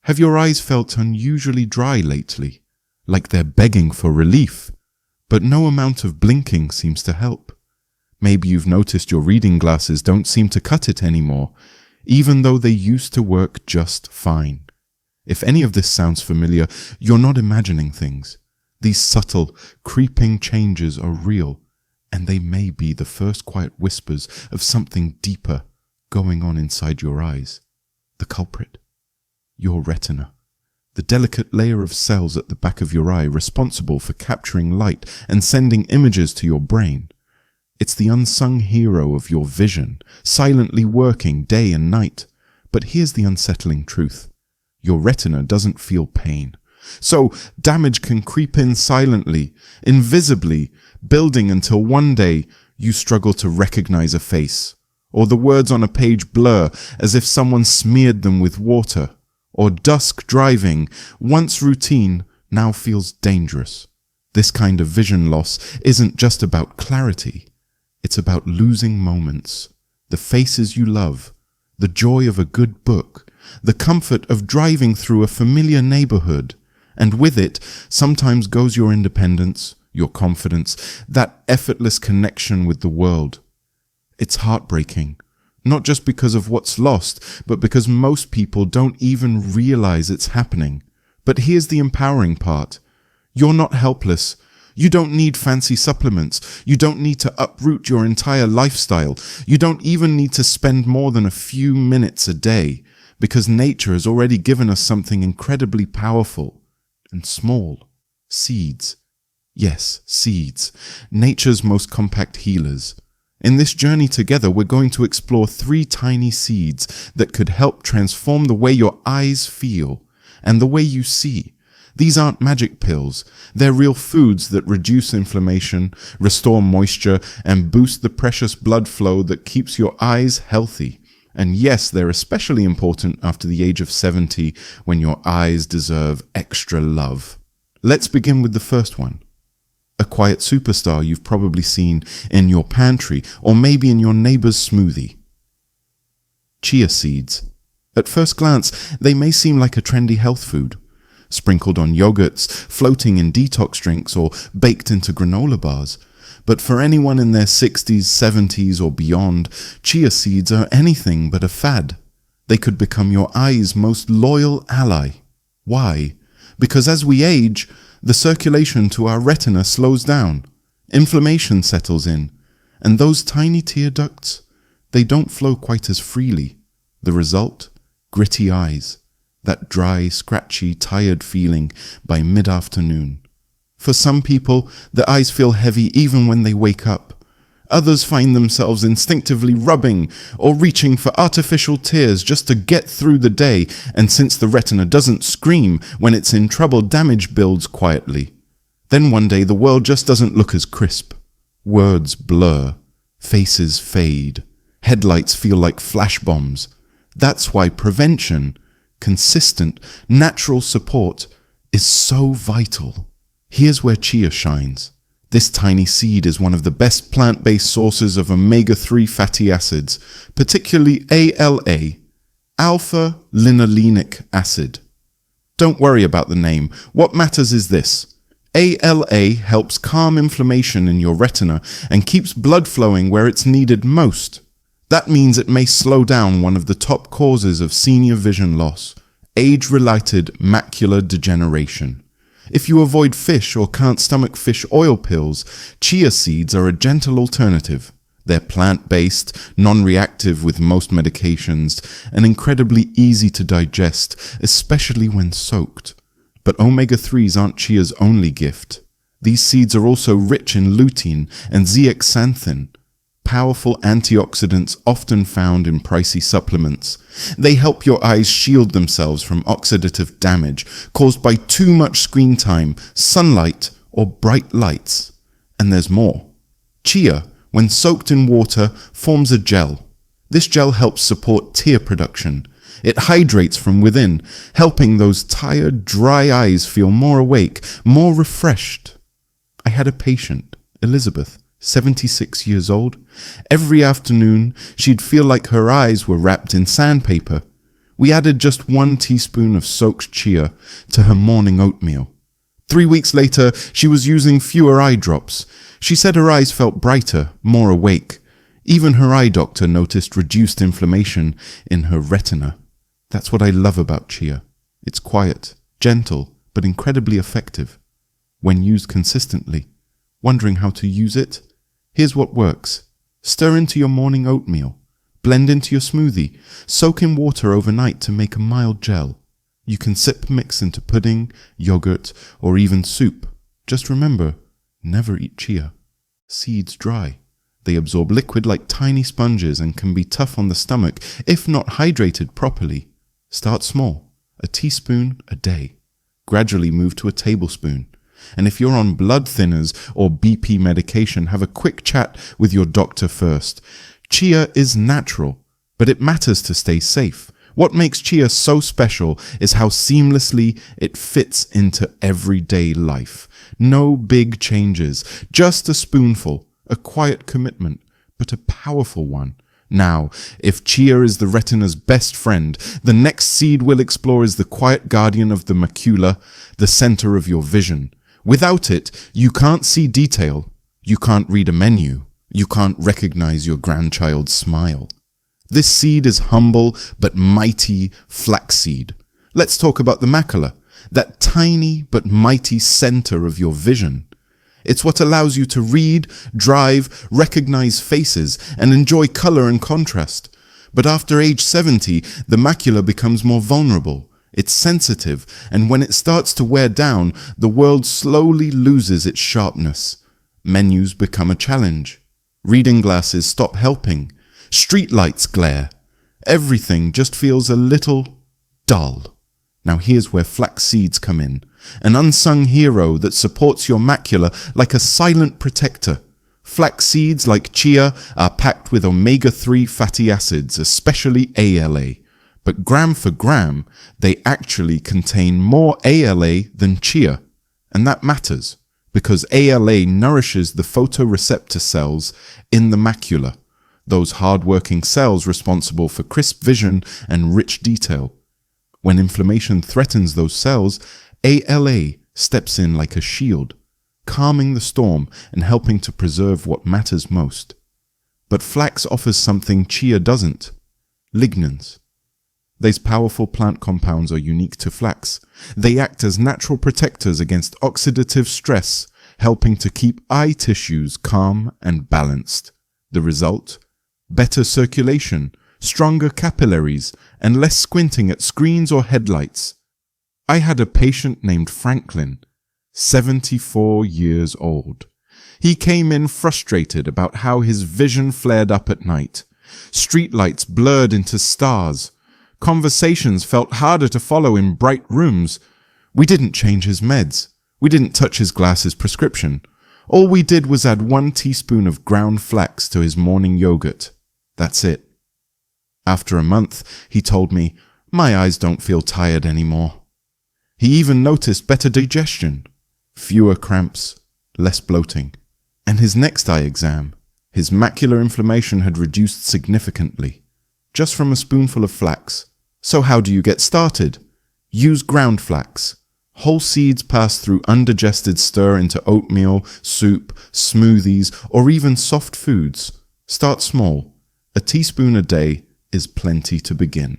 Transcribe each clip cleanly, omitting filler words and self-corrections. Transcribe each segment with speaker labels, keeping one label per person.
Speaker 1: Have your eyes felt unusually dry lately, like they're begging for relief, but no amount of blinking seems to help? Maybe you've noticed your reading glasses don't seem to cut it anymore, even though they used to work just fine. If any of this sounds familiar, you're not imagining things. These subtle, creeping changes are real, and they may be the first quiet whispers of something deeper going on inside your eyes. The culprit: your retina, the delicate layer of cells at the back of your eye responsible for capturing light and sending images to your brain. It's the unsung hero of your vision, silently working day and night. But here's the unsettling truth: your retina doesn't feel pain. So damage can creep in silently, invisibly, building until one day you struggle to recognize a face, or the words on a page blur as if someone smeared them with water, or dusk driving, once routine, now feels dangerous. This kind of vision loss isn't just about clarity. It's about losing moments, the faces you love, the joy of a good book, the comfort of driving through a familiar neighborhood, and with it sometimes goes your independence, your confidence, that effortless connection with the world. It's heartbreaking, not just because of what's lost, but because most people don't even realize it's happening. But here's the empowering part: you're not helpless. You don't need fancy supplements. You don't need to uproot your entire lifestyle. You don't even need to spend more than a few minutes a day, because nature has already given us something incredibly powerful and small: seeds. Yes, seeds. Nature's most compact healers. In this journey together, we're going to explore 3 tiny seeds that could help transform the way your eyes feel and the way you see. These aren't magic pills. They're real foods that reduce inflammation, restore moisture, and boost the precious blood flow that keeps your eyes healthy. And yes, they're especially important after the age of 70, when your eyes deserve extra love. Let's begin with the first one. A quiet superstar you've probably seen in your pantry or maybe in your neighbor's smoothie. Chia seeds. At first glance, they may seem like a trendy health food, sprinkled on yogurts, floating in detox drinks, or baked into granola bars. But for anyone in their 60s, 70s, or beyond, chia seeds are anything but a fad. They could become your eye's most loyal ally. Why? Because as we age, the circulation to our retina slows down, inflammation settles in, and those tiny tear ducts, they don't flow quite as freely. The result? Gritty eyes. That dry, scratchy, tired feeling by mid-afternoon. For some people, the eyes feel heavy even when they wake up. Others find themselves instinctively rubbing or reaching for artificial tears just to get through the day, and since the retina doesn't scream when it's in trouble, damage builds quietly. Then one day the world just doesn't look as crisp. Words blur, faces fade, headlights feel like flash bombs. That's why prevention, consistent, natural support is so vital. Here's where chia shines. This tiny seed is one of the best plant-based sources of omega-3 fatty acids, particularly ALA, alpha-linolenic acid. Don't worry about the name. What matters is this. ALA helps calm inflammation in your retina and keeps blood flowing where it's needed most. That means it may slow down one of the top causes of senior vision loss, age-related macular degeneration. If you avoid fish or can't stomach fish oil pills, chia seeds are a gentle alternative. They're plant-based, non-reactive with most medications, and incredibly easy to digest, especially when soaked. But omega-3s aren't chia's only gift. These seeds are also rich in lutein and zeaxanthin, powerful antioxidants often found in pricey supplements. They help your eyes shield themselves from oxidative damage caused by too much screen time, sunlight, or bright lights. And there's more. Chia, when soaked in water, forms a gel. This gel helps support tear production. It hydrates from within, helping those tired, dry eyes feel more awake, more refreshed. I had a patient, Elizabeth, 76 years old. Every afternoon, she'd feel like her eyes were wrapped in sandpaper. We added just 1 teaspoon of soaked chia to her morning oatmeal. 3 weeks later, she was using fewer eye drops. She said her eyes felt brighter, more awake. Even her eye doctor noticed reduced inflammation in her retina. That's what I love about chia. It's quiet, gentle, but incredibly effective. When used consistently. Wondering how to use it? Here's what works. Stir into your morning oatmeal. Blend into your smoothie. Soak in water overnight to make a mild gel. You can sip mix into pudding, yogurt, or even soup. Just remember, never eat chia. Seeds dry. They absorb liquid like tiny sponges and can be tough on the stomach if not hydrated properly. Start small, a teaspoon a day. Gradually move to a tablespoon. And if you're on blood thinners or BP medication, have a quick chat with your doctor first. Chia is natural, but it matters to stay safe. What makes chia so special is how seamlessly it fits into everyday life. No big changes, just a spoonful, a quiet commitment, but a powerful one. Now, if chia is the retina's best friend, the next seed we'll explore is the quiet guardian of the macula, the center of your vision. Without it, you can't see detail, you can't read a menu, you can't recognize your grandchild's smile. This seed is humble but mighty flaxseed. Let's talk about the macula, that tiny but mighty center of your vision. It's what allows you to read, drive, recognize faces, and enjoy color and contrast. But after age 70, the macula becomes more vulnerable. It's sensitive, and when it starts to wear down, the world slowly loses its sharpness. Menus become a challenge. Reading glasses stop helping. Streetlights glare. Everything just feels a little dull. Now here's where flax seeds come in. An unsung hero that supports your macula like a silent protector. Flax seeds like chia are packed with omega-3 fatty acids, especially ALA. But gram for gram, they actually contain more ALA than chia. And that matters, because ALA nourishes the photoreceptor cells in the macula, those hard-working cells responsible for crisp vision and rich detail. When inflammation threatens those cells, ALA steps in like a shield, calming the storm and helping to preserve what matters most. But flax offers something chia doesn't: lignans. These powerful plant compounds are unique to flax. They act as natural protectors against oxidative stress, helping to keep eye tissues calm and balanced. The result? Better circulation, stronger capillaries, and less squinting at screens or headlights. I had a patient named Franklin, 74 years old. He came in frustrated about how his vision flared up at night. Streetlights blurred into stars. Conversations felt harder to follow in bright rooms. We didn't change his meds. We didn't touch his glasses prescription. All we did was add 1 teaspoon of ground flax to his morning yogurt. That's it. After a month, he told me, "My eyes don't feel tired anymore." He even noticed better digestion, fewer cramps, less bloating. And his next eye exam, his macular inflammation had reduced significantly, just from a spoonful of flax. So how do you get started? Use ground flax. Whole seeds pass through undigested stir into oatmeal, soup, smoothies, or even soft foods. Start small. A teaspoon a day is plenty to begin.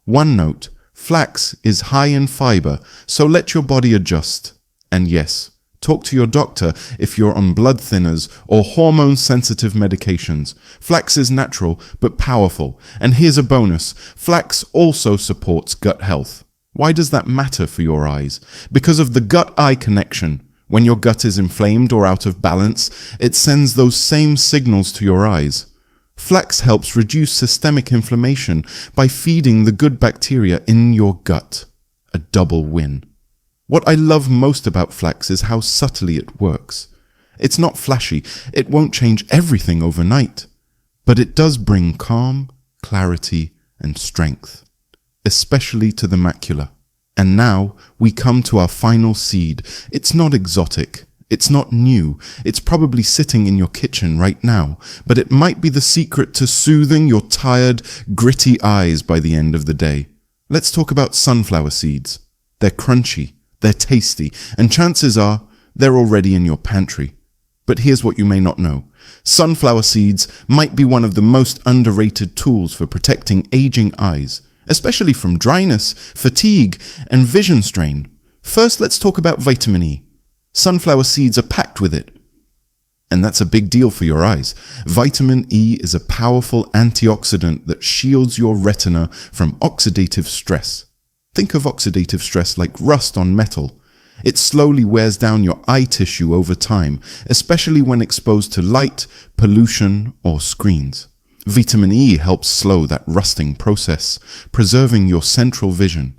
Speaker 1: One note, flax is high in fiber, so let your body adjust. And yes, talk to your doctor if you're on blood thinners or hormone-sensitive medications. Flax is natural but powerful. And here's a bonus. Flax also supports gut health. Why does that matter for your eyes? Because of the gut-eye connection. When your gut is inflamed or out of balance, it sends those same signals to your eyes. Flax helps reduce systemic inflammation by feeding the good bacteria in your gut. A double win. What I love most about flax is how subtly it works. It's not flashy, it won't change everything overnight, but it does bring calm, clarity, and strength, especially to the macula. And now we come to our final seed. It's not exotic. It's not new. It's probably sitting in your kitchen right now, but it might be the secret to soothing your tired, gritty eyes by the end of the day. Let's talk about sunflower seeds. They're crunchy, they're tasty, and chances are they're already in your pantry. But here's what you may not know. Sunflower seeds might be one of the most underrated tools for protecting aging eyes, especially from dryness, fatigue, and vision strain. First, let's talk about vitamin E. Sunflower seeds are packed with it, and that's a big deal for your eyes. Vitamin E is a powerful antioxidant that shields your retina from oxidative stress. Think of oxidative stress like rust on metal. It slowly wears down your eye tissue over time, especially when exposed to light, pollution, or screens. Vitamin E helps slow that rusting process, preserving your central vision.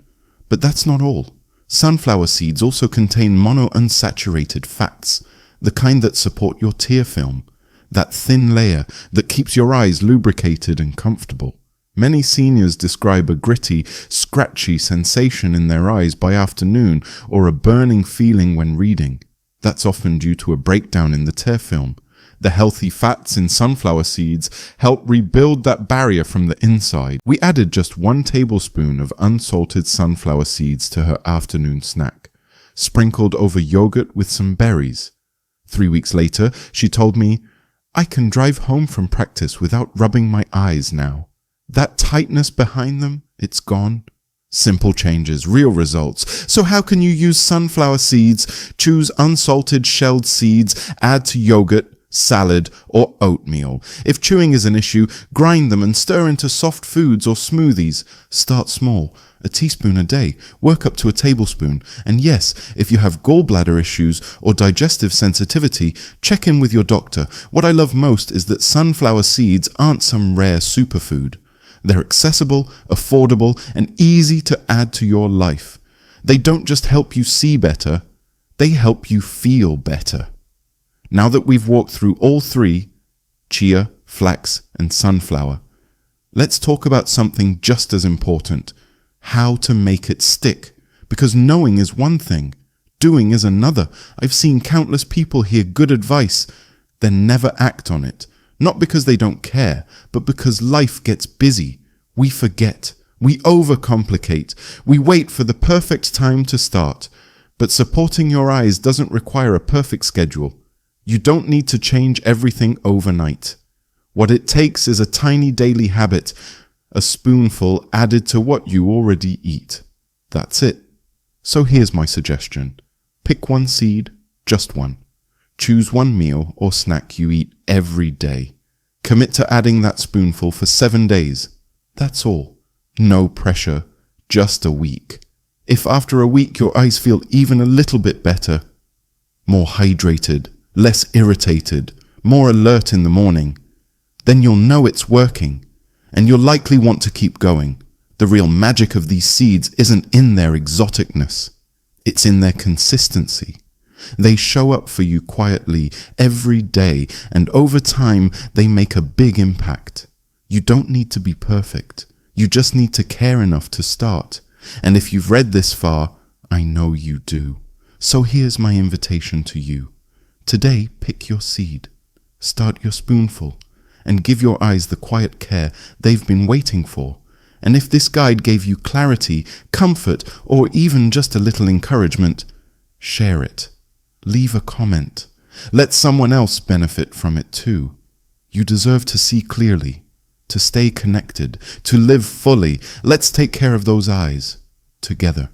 Speaker 1: But that's not all. Sunflower seeds also contain monounsaturated fats, the kind that support your tear film, that thin layer that keeps your eyes lubricated and comfortable. Many seniors describe a gritty, scratchy sensation in their eyes by afternoon or a burning feeling when reading. That's often due to a breakdown in the tear film. The healthy fats in sunflower seeds help rebuild that barrier from the inside. We added just 1 tablespoon of unsalted sunflower seeds to her afternoon snack, sprinkled over yogurt with some berries. 3 weeks later, she told me, "I can drive home from practice without rubbing my eyes now. That tightness behind them, it's gone." Simple changes, real results. So how can you use sunflower seeds? Choose unsalted shelled seeds, add to yogurt, salad, or oatmeal. If chewing is an issue, grind them and stir into soft foods or smoothies. Start small, a teaspoon a day, work up to a tablespoon. And yes, if you have gallbladder issues or digestive sensitivity, check in with your doctor. What I love most is that sunflower seeds aren't some rare superfood. They're accessible, affordable, and easy to add to your life. They don't just help you see better, they help you feel better. Now that we've walked through all three, chia, flax, and sunflower, let's talk about something just as important: how to make it stick. Because knowing is one thing, doing is another. I've seen countless people hear good advice, then never act on it. Not because they don't care, but because life gets busy. We forget. We overcomplicate. We wait for the perfect time to start. But supporting your eyes doesn't require a perfect schedule. You don't need to change everything overnight. What it takes is a tiny daily habit, a spoonful added to what you already eat. That's it. So here's my suggestion. Pick one seed, just one. Choose one meal or snack you eat every day. Commit to adding that spoonful for 7 days. That's all. No pressure, just a week. If after a week your eyes feel even a little bit better, more hydrated, less irritated, more alert in the morning, then you'll know it's working, and you'll likely want to keep going. The real magic of these seeds isn't in their exoticness. It's in their consistency. They show up for you quietly every day, and over time they make a big impact. You don't need to be perfect. You just need to care enough to start. And if you've read this far, I know you do. So here's my invitation to you. Today, pick your seed, start your spoonful, and give your eyes the quiet care they've been waiting for. And if this guide gave you clarity, comfort, or even just a little encouragement, share it. Leave a comment. Let someone else benefit from it too. You deserve to see clearly, to stay connected, to live fully. Let's take care of those eyes together.